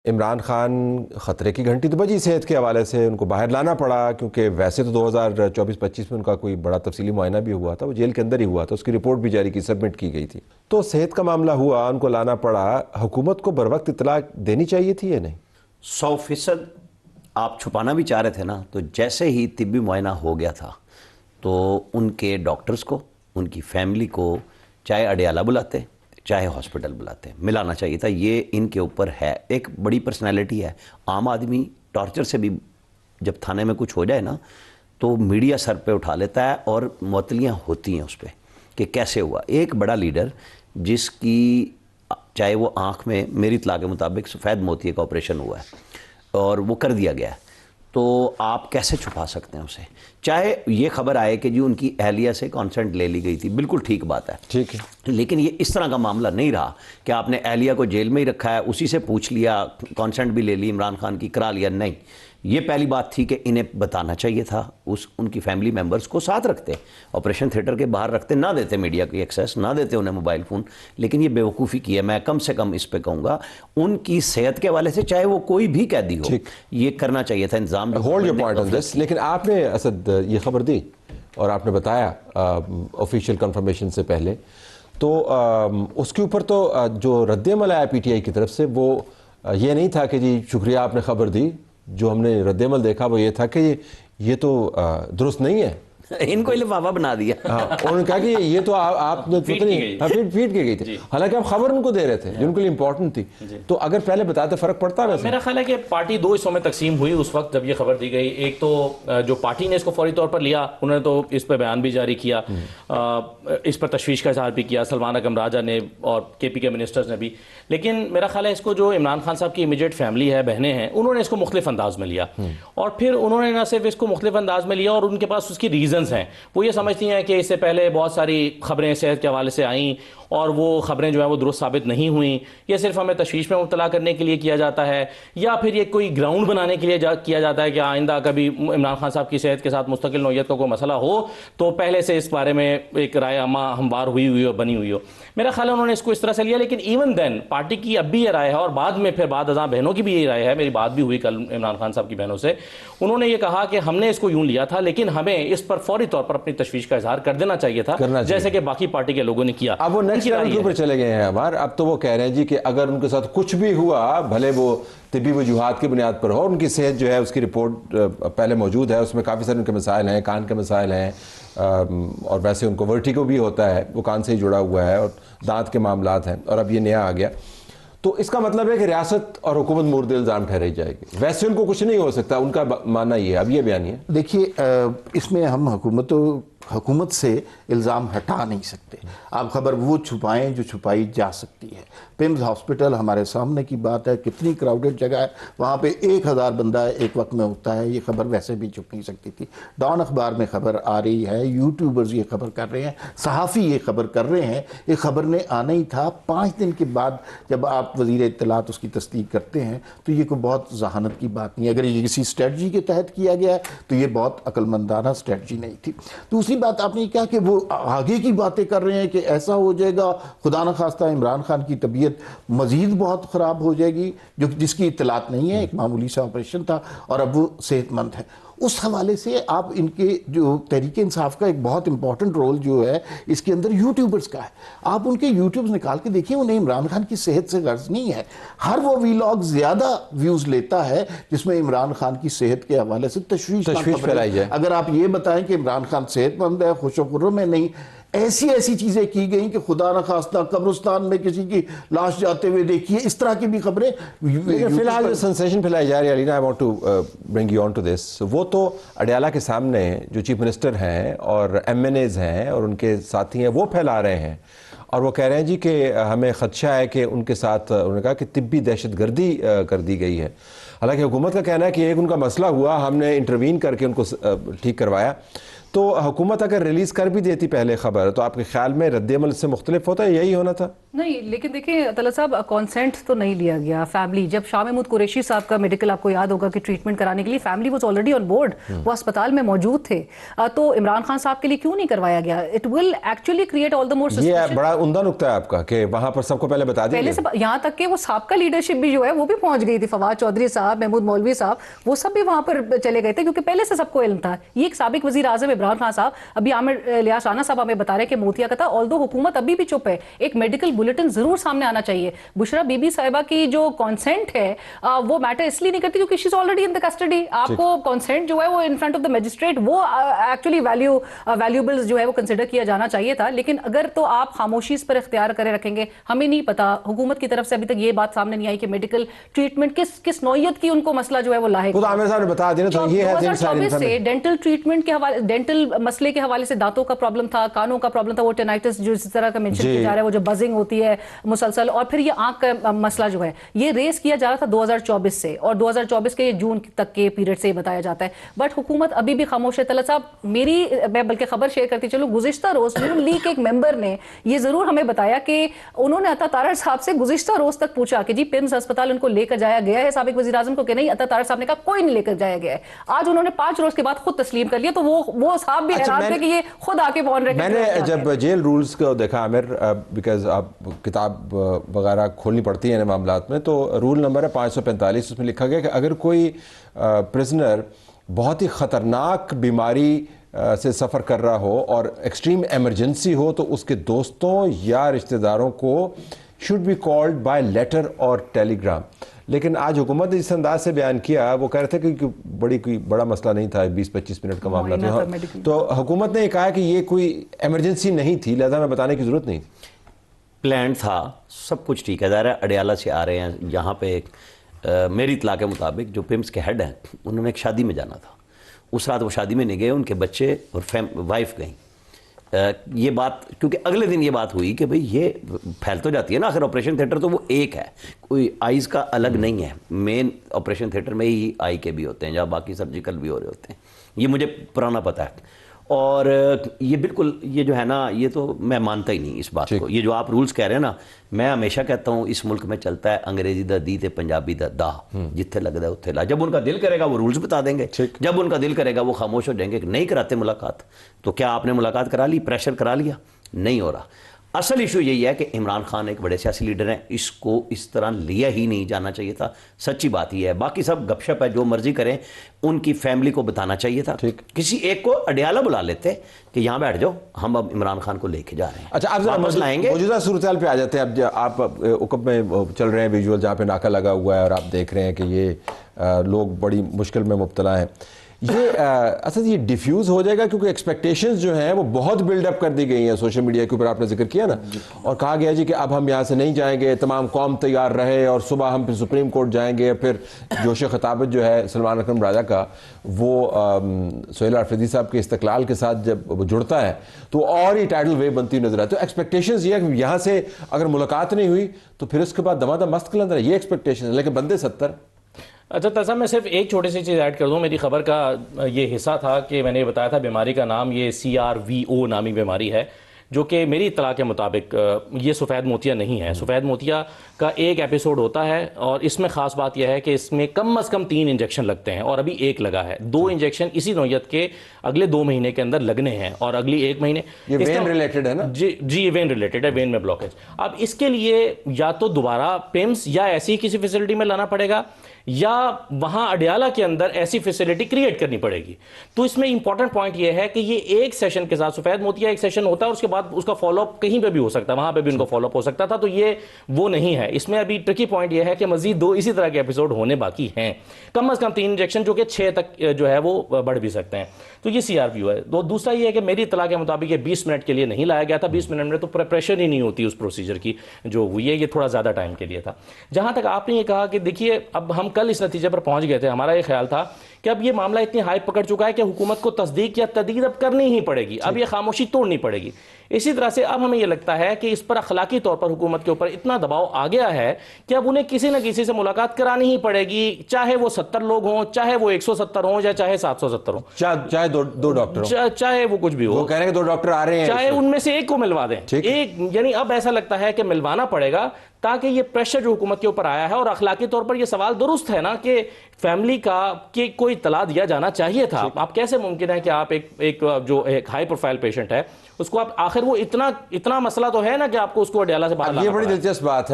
इमरान खान ख़तरे की घंटी तो बजी सेहत के हवाले से, उनको बाहर लाना पड़ा क्योंकि वैसे तो 2024-25 में उनका कोई बड़ा तफसीली मुआयना भी हुआ था, वो जेल के अंदर ही हुआ था, उसकी रिपोर्ट भी जारी की, सबमिट की गई थी। तो सेहत का मामला हुआ, उनको लाना पड़ा, हुकूमत को बर वक्त इतला देनी चाहिए थी या नहीं? 100% आप छुपाना भी चाह रहे थे ना, तो जैसे ही तिब्बी मुआयना हो गया था तो उनके डॉक्टर्स को, उनकी फैमिली को चाहे अडियाला बुलाते चाहे हॉस्पिटल बुलाते, मिलाना चाहिए था। ये इनके ऊपर है, एक बड़ी पर्सनैलिटी है। आम आदमी टॉर्चर से भी जब थाने में कुछ हो जाए ना तो मीडिया सर पे उठा लेता है और मुअत्तलियाँ होती हैं उस पर कि कैसे हुआ। एक बड़ा लीडर जिसकी चाहे वो आँख में, मेरी इत्तला के मुताबिक सफ़ेद मोतिये का ऑपरेशन हुआ है और वो कर दिया गया है, तो आप कैसे छुपा सकते हैं उसे? चाहे ये खबर आए कि जी उनकी अहलिया से कॉन्सेंट ले ली गई थी, बिल्कुल ठीक बात है, ठीक है, लेकिन ये इस तरह का मामला नहीं रहा कि आपने अहलिया को जेल में ही रखा है, उसी से पूछ लिया, कॉन्सेंट भी ले ली इमरान खान की, करा लिया। नहीं, ये पहली बात थी कि इन्हें बताना चाहिए था, उनकी फैमिली मेम्बर्स को साथ रखते, ऑपरेशन थिएटर के बाहर रखते, ना देते मीडिया की एक्सेस, ना देते उन्हें मोबाइल फ़ोन। लेकिन ये बेवकूफ़ी की है। मैं कम से कम इस पर कहूँगा, उनकी सेहत के हवाले से चाहे वो कोई भी कैदी हो, ये करना चाहिए था इंतजाम। Hold your point on this. लेकिन आपने असद ये खबर दी और आपने बताया ऑफिशियल कंफर्मेशन से पहले, तो उसके ऊपर तो जो रद्द-ए-अमल आया PTI की तरफ से वो ये नहीं था कि जी शुक्रिया आपने खबर दी। जो हमने रद्द-ए-अमल देखा वो ये था कि ये तो दुरुस्त नहीं है, इनको लिफाफा बना दिया। उन्होंने कहा कि ये तो आप फीड की गई थी, हालांकि आप खबर उनको दे रहे थे जो उनके लिए इंपॉर्टेंट थी। तो अगर पहले बताते फर्क पड़ता है। मेरा ख्याल है कि पार्टी दो हिस्सों में तकसीम हुई उस वक्त जब ये खबर दी गई। एक तो जो पार्टी ने इसको फौरी तौर पर लिया, उन्होंने तो इस पर बयान भी जारी किया, इस पर तशवीश का इजहार भी किया, सलमान अकरम राजा ने और KP के मिनिस्टर्स ने भी। लेकिन मेरा ख्याल है इसको जो इमरान खान साहब की इमीडिएट फैमिली है, बहनें हैं, उन्होंने इसको मुख्तलिफ अंदाज में लिया और फिर उन्होंने ना सिर्फ इसको मुख्तलिफ अंदाज में लिया और उनके पास उसकी रीजंस हैं। वो ये समझती हैं कि इससे पहले बहुत सारी खबरें सेहत के हवाले से आईं और वो खबरें जो है वो दुरुस्त साबित नहीं हुई, ये सिर्फ हमें तशवीश में मुब्तला करने के लिए किया जाता है, या फिर ये कोई ग्राउंड बनाने के लिए किया जाता है कि आइंदा कभी इमरान खान साहब की सेहत के साथ मुस्तकिल नौयत का कोई मसला हो तो पहले से इस बारे में एक राय अमा हमवार हुई और बनी हुई हो। मेरा ख्याल है उन्होंने इसको इस तरह से लिया। लेकिन इवन देन पार्टी की अब भी ये राय है और बाद में फिर बाद अज़ां बहनों की भी यही राय है, मेरी बात भी हुई कल इमरान खान साहब की बहनों से, उन्होंने ये कहा कि हमने इसको यूं लिया था लेकिन हमें इस पर फौरी तौर पर अपनी तशवीश का इजहार कर देना चाहिए था, जैसे कि बाकी पार्टी के लोगों ने किया। अब वो नेक्स्ट लेवल पर चले गए हैं हमारे। अब तो वो कह रहे हैं जी कि अगर उनके साथ कुछ भी हुआ, भले वो तिब्बी वजूहात की बुनियाद पर हो, उनकी सेहत जो है उसकी रिपोर्ट पहले मौजूद है, उसमें काफ़ी सारे उनके मसाइल हैं, कान के मसाइल हैं और वैसे उनको वर्टिगो भी होता है, वो कान से ही जुड़ा हुआ है, और दांत के मामलात हैं, और अब ये नया आ गया। तो इसका मतलब है कि रियासत और हुकूमत मुर्द इल्ज़ाम ठहराई जाएगी। वैसे उनको कुछ नहीं हो सकता, उनका मानना ये है। अब ये बयान है, देखिए, इसमें हम हुकूमत से इल्ज़ाम हटा नहीं सकते। आप खबर वो छुपाएं जो छुपाई जा सकती है। पिम्स हॉस्पिटल हमारे सामने की बात है, कितनी क्राउडेड जगह है, वहाँ पे 1000 बंदा एक वक्त में होता है, ये खबर वैसे भी छुप नहीं सकती थी। डॉन अखबार में खबर आ रही है, यूट्यूबर्स ये खबर कर रहे हैं, सहाफ़ी ये खबर कर रहे हैं। ये खबर ने आना ही था। 5 दिन के बाद जब आप वज़ीर इत्तलात उसकी तस्दीक करते हैं तो ये कोई बहुत जहानत की बात नहीं है। अगर ये किसी स्ट्रेटजी के तहत किया गया है तो ये बहुत अक्लमंदाना स्ट्रेटजी नहीं थी। दूसरी बात आपने कहा कि वो आगे की बातें कर रहे हैं कि ऐसा हो जाएगा, खुदा न खास्ता इमरान खान की तबीयत मजीद बहुत ख़राब हो जाएगी, जो जिसकी इत्तलात नहीं है, एक मामूली सा ऑपरेशन था और अब वो सेहतमंद है। उस हवाले से आप इनके जो तहरीक-ए-इंसाफ का एक बहुत इंपॉर्टेंट रोल जो है इसके अंदर यूट्यूबर्स का है। आप उनके यूट्यूब्स निकाल के देखिए, उन्हें इमरान खान की सेहत से गर्ज नहीं है। हर वो वीलॉग ज़्यादा व्यूज़ लेता है जिसमें इमरान खान की सेहत के हवाले से तशवीश फैलाई जाए। अगर आप ये बताएं कि इमरान खान सेहतमंद है, खुश-ओ-खुर्रम है, नहीं, ऐसी चीजें की गई कि खुदा न खास्ता कब्रिस्तान में किसी की लाश जाते हुए देखिए, इस तरह की भी खबरें। फिलहाल जो सेंसेशन फैलाई जा रही है, Alina, I want to bring you on to this, वो तो अडियाला के सामने जो चीफ मिनिस्टर हैं और MNAs हैं और उनके साथी हैं वो फैला रहे हैं और वो कह रहे हैं जी कि हमें खदशा है कि उनके साथ, उन्होंने कहा कि तिब्बी दहशतगर्दी कर दी गई है। हालांकि हुकूमत का कहना है कि एक उनका मसला हुआ, हमने इंटरवीन करके उनको ठीक करवाया। तो हुकूमत अगर रिलीज़ कर भी देती पहले खबर, तो आपके ख्याल में रद्द-ए-अमल से मुख्तलिफ होता है, यही होना था? नहीं, लेकिन देखिए तलत साहब, कॉन्सेंट तो नहीं लिया गया। फैमिली, जब शाह महमूद कुरैशी साहब का मेडिकल आपको याद होगा कि ट्रीटमेंट कराने के लिए family was already on board, वो अस्पताल में मौजूद थे, तो इमरान खान साहब के लिए क्यों नहीं करवाया गया? It will actually create all the more ये सस्पिशन। बड़ा उम्दा नुक्ता है आपका कि वहां पर सबको पहले बता पहले दिया। से यहाँ तक कि वो साहब का लीडरशिप भी जो है वो भी पहुंच गई थी। फवाद चौधरी साहब, महमूद मौलवी साहब, वो सब भी वहां पर चले गए थे क्योंकि पहले से सबको इल्म था। ये एक साबिक वजीर आजम इमरान खान साहब, अभी आमिर इलियास राना साहब हमें बता रहे हैं कि मोतिया का था, ऑल्दो हुकूमत अभी भी चुप है। एक मेडिकल बुलेटिन जरूर सामने आना चाहिए। बुशरा बीबी साहिबा की जो कॉन्सेंट है वो मैटर इसलिए नहीं करती क्योंकि she is already in the custody. आपको कॉन्सेंट जो है वो in front of the magistrate, वो एक्चुअली वैल्यूबल्स जो है वो कंसिडर किया जाना चाहिए था। लेकिन अगर तो आप खामोशी इस पर इख्तियार करे रखेंगे, हमें नहीं पता, हुकूमत की तरफ से अभी तक ये बात सामने नहीं आई कि मेडिकल ट्रीटमेंट किस नौयत की उनको मसला जो है वो लाहे। खुद आमिर साहब ने बता दिया, तो ये है 2024 से डेंटल ट्रीटमेंट के हवाले, डेंटल मसले के हवाले से दांतों का प्रॉब्लम था, कानों का प्रॉब्लम था, वो टेनाइटिस जो इस तरह का मेंशन किया जा रहा है, वो जो बजिंग होती है मुसलसल, और फिर ये आंख का मसला जो है ये रेस किया जा रहा था 2024 से, और 2024 के जून तक के पीरियड से बताया जाता है। बट हुकूमत अभी भी खामोश है। तलत साहब, मैं बल्कि खबर शेयर करती चलूं, गुज़िश्ता रोज नून लीग के एक मेंबर ने ये जरूर हमें बताया कि उन्होंने अता तारड़ साहब से गुज़िश्ता रोज तक पूछा कि जी पिम्स अस्पताल उनको लेकर जाया गया है साबिक वज़ीर आज़म को कि नहीं। अता तारड़ साहब ने कहा कोई नहीं लेकर जाया गया है। आज उन्होंने 5 रोज के बाद खुद तस्लीम कर लिया, तो वो साहब भी हैरान थे कि ये खुद आके बोल रहे। मैंने जब जेल रूल्स को देखा आमिर, बिकॉज आप किताब वगैरह खोलनी पड़ती है इन मामलात में, तो रूल नंबर है 545, उसमें लिखा गया कि अगर कोई प्रिजनर बहुत ही ख़तरनाक बीमारी से सफ़र कर रहा हो और एक्सट्रीम एमरजेंसी हो तो उसके दोस्तों या रिश्तेदारों को should be called by letter और टेलीग्राम। लेकिन आज हुकूमत ने जिस अंदाज से बयान किया, वो कह रहे थे कि कोई बड़ा मसला नहीं था, 20-25 मिनट का मामला था, तो हुकूमत ने कहा कि ये कोई एमरजेंसी नहीं थी, लिहाजा हमें बताने की ज़रूरत नहीं। प्लान था, सब कुछ ठीक है। ज़ाहिर है अडयाला से आ रहे हैं यहाँ पे। मेरी इतला के मुताबिक जो पिम्स के हेड हैं उन्होंने एक शादी में जाना था, उस रात वो शादी में नहीं गए, उनके बच्चे और वाइफ गई। ये बात, क्योंकि अगले दिन ये बात हुई कि भाई ये फैल तो जाती है ना, आखिर ऑपरेशन थिएटर तो वो एक है, कोई आइज़ का अलग नहीं है। मेन ऑपरेशन थिएटर में ही आई के भी होते हैं, जहाँ बाकी सर्जिकल भी हो रहे होते हैं। ये मुझे पुराना पता है। और ये बिल्कुल, ये जो है ना, ये तो मैं मानता ही नहीं इस बात को। ये जो आप रूल्स कह रहे हैं ना, मैं हमेशा कहता हूँ इस मुल्क में चलता है अंग्रेजी दा दी ते पंजाबी दा दा, जिथे लगता है उत्थे ला। जब उनका दिल करेगा वो रूल्स बता देंगे, जब उनका दिल करेगा वो खामोश हो जाएंगे। नहीं कराते मुलाकात, तो क्या आपने मुलाकात करा ली, प्रेशर करा लिया? नहीं हो रहा। असल इशू यही है कि इमरान खान एक बड़े सियासी लीडर हैं, इसको इस तरह लिया ही नहीं जाना चाहिए था। सच्ची बात ही है, बाकी सब गपशप है, जो मर्जी करें। उनकी फैमिली को बताना चाहिए था, किसी एक को अडयाला बुला लेते कि यहाँ बैठ जाओ, हम अब इमरान खान को लेके जा रहे हैं। अच्छा, आप वापस लाएंगे, मौजूदा सूरत पे आ जाते हैं। अब आप उकब में चल रहे हैं विजुअल, जहाँ पे नाका लगा हुआ है और आप देख रहे हैं कि ये लोग बड़ी मुश्किल में मुब्तला हैं। ये असल ये डिफ्यूज़ हो जाएगा क्योंकि एक्सपेक्टेशंस जो हैं वो बहुत बिल्डअप कर दी गई हैं सोशल मीडिया के ऊपर, आपने जिक्र किया ना, और कहा गया जी कि अब हम यहाँ से नहीं जाएंगे, तमाम कौम तैयार रहे, और सुबह हम फिर सुप्रीम कोर्ट जाएंगे। फिर जोश खिताबत जो है सलमान अकरम राजा का, वो सोहेल आफरीदी साहब के इस्तकलाल के साथ जब वो जुड़ता है तो और ही टाइटल वेव बनती हुई नजर आती है। तो एक्सपेक्टेशंस ये है कि यहाँ से अगर मुलाकात नहीं हुई तो फिर उसके बाद दमादम मस्त कलंदर, ये एक्सपेक्टेशन है, लेकिन बंदे 70। अच्छा तसा, मैं सिर्फ एक छोटी सी चीज़ ऐड कर दूं। मेरी खबर का ये हिस्सा था कि मैंने बताया था बीमारी का नाम ये CRVO नामी बीमारी है, जो कि मेरी इत्तला के मुताबिक ये सफ़ेद मोतिया नहीं है। सफ़ेद मोतिया का एक एपिसोड होता है और इसमें ख़ास बात यह है कि इसमें कम अज़ कम 3 इंजेक्शन लगते हैं और अभी 1 लगा है। 2 इंजेक्शन इसी नौयत के अगले 2 महीने के अंदर लगने हैं और अगली 1 महीने। ये वेन रिलेटेड है ना? जी ये वेन रिलेटेड है, वेन में ब्लॉकेज। अब इसके लिए या तो दोबारा पिम्स या ऐसी किसी फैसिलिटी में लाना पड़ेगा या वहां अडयाला के अंदर ऐसी फैसिलिटी क्रिएट करनी पड़ेगी। तो इसमें इंपॉर्टेंट पॉइंट यह है कि ये एक सेशन के साथ, सफेद मोतिया एक सेशन होता है और उसके बाद उसका फॉलोअप कहीं पे भी हो सकता है, वहां पे भी उनको फॉलोअप हो सकता था। तो ये वो नहीं है। इसमें अभी ट्रिकी पॉइंट यह है कि मजीद 2 इसी तरह के एपिसोड होने बाकी हैं, कम से कम 3 इंजेक्शन, जो कि 6 तक जो है वो बढ़ भी सकते हैं। तो ये CRVO है। तो दूसरा ये है कि मेरी इत्तला के मुताबिक ये 20 मिनट के लिए नहीं लाया गया था। 20 मिनट में तो प्रिपरेशन ही नहीं होती उस प्रोसीजर की जो हुई है, ये थोड़ा ज़्यादा टाइम के लिए था। जहाँ तक आपने ये कहा कि देखिए अब हम कल इस नतीजे पर पहुँच गए थे, हमारा ये ख्याल था कि अब ये मामला इतनी हाइप पकड़ चुका है कि हुकूमत को तस्दीक या तदीद अब करनी ही पड़ेगी, अब ये खामोशी तोड़नी पड़ेगी। इसी तरह से अब हमें यह लगता है कि इस पर अखलाकी तौर पर हुकूमत के ऊपर इतना दबाव आ गया है कि अब उन्हें किसी न किसी से मुलाकात करानी ही पड़ेगी, चाहे वो 70 लोग हों, चाहे वो 170 हों, या चाहे 770 हों, चाहे दो डॉक्टर हो। चाहे वो कुछ भी हो। वो कह रहे हैं कि 2 डॉक्टर आ रहे हैं, चाहे उनमें से एक को मिलवा दें, एक, यानी अब ऐसा लगता है कि मिलवाना पड़ेगा, ताकि ये प्रेशर जो हुकूमत के ऊपर आया है, और अखलाकी तौर पर ये सवाल दुरुस्त है ना कि फैमिली का कि कोई इत्तला दिया जाना चाहिए था। आप कैसे मुमकिन है कि आप एक जो एक हाई प्रोफाइल पेशेंट है उसको आप, आखिर वो इतना मसला तो है ना कि आपको उसको अडयाला से बाहर लाना ये बड़ी पड़ा है। दिलचस्प बात है।